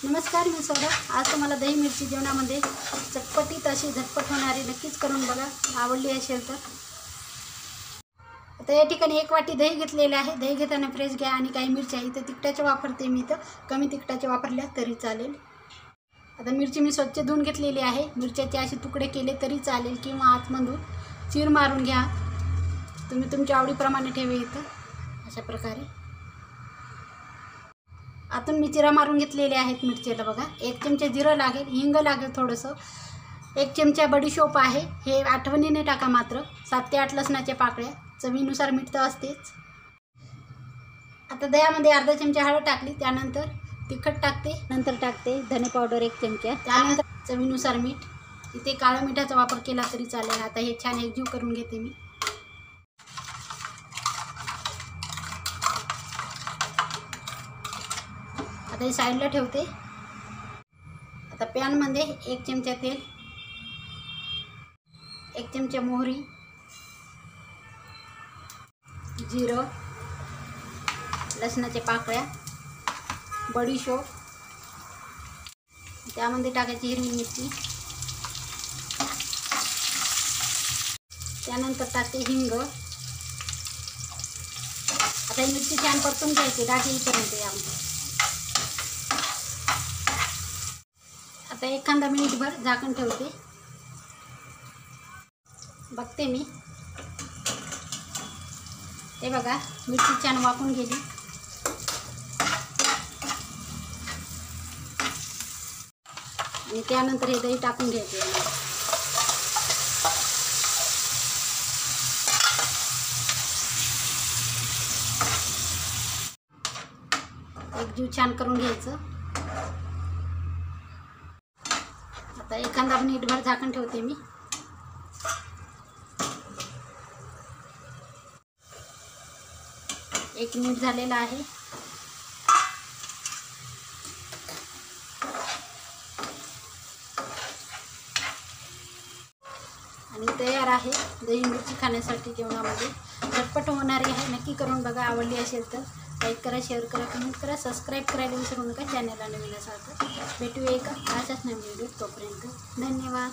नमस्कार, मी सौरभ। आज तुम्हाला दही मिरची जेवणामध्ये चटपटीत अशी झटपट होणारी नक्कीच करून बघा। आवडली असेल तर आता या ठिकाणी 1 वाटी दही घेतलेले आहे। दही घेताना फ्रेश घ्या आणि काही मिरच्या इथं तिखटाचे वापरते मी, तर कमी तिखटाचे वापरल्या तरी चालेल। आता मिरची मी स्वच्छ धुवून घेतलेली आहे। मिरच्याचे असे तुकडे केले तरी चालेल किंवा आतमधून चीर मारून घ्या। तुम्ही तुमच्या आवडीप्रमाणे ठेवा इथं अशा प्रकारे। आतून मी चिरा मारून घेतलेले आहेत मिरचीला बघा। 1 चमचा जिरं लागेल, हिंग लागेल थोडंसं, 1 चमचा बडीशोप आहे, हे आठवणीने टाका मात्र। 7 ते 8 लसणाच्या पाकळ्या, चवीनुसार मीठ तर असतेच। आता दह्यामध्ये अर्धा चमचा हळद टाकली, त्यानंतर तिखट टाकते, नंतर टाकते धने पावडर 1 चमचा, त्यानंतर चवीनुसार मीठ। इथे काळ्या मिठाचा वापर केला तरी चालेल। आता हे छान एकजीव करून घेते मी। आता हे साईडला ठेवते। आता पॅनमध्ये 1 चमचा तेल, 1 चमचा मोहरी, जिरं, लसणाच्या पाकळ्या, बडीशोप, त्यामध्ये टाकायची हिरवी मिरची, त्यानंतर टाकते हिंग। आता ही मिरची छान परतून घ्यायची दाट येईपर्यंत यामध्ये। आता एखादा मिनिटभर झाकण ठेवते, बघते मी। हे बघा मिरची छान वाफून गेली। आणि त्यानंतर हे दही टाकून घ्यायचे। एकजीव छान करून घ्यायचं। आता एखादा मिनिटभर झाकण ठेवते मी। एक मिनिट झालेला आहे। आणि तयार आहे दही मिरची खाण्यासाठी जेवणामध्ये झटपट होणारी आहे। नक्की करून बघा। आवडली असेल तर लाईक करा, शेअर करा, कमेंट करा, सबस्क्राईब करायला विसरू नका चॅनलला नवीन असाल तर। भेटूया एका अशाच नवीन व्हिडिओ, तोपर्यंत धन्यवाद।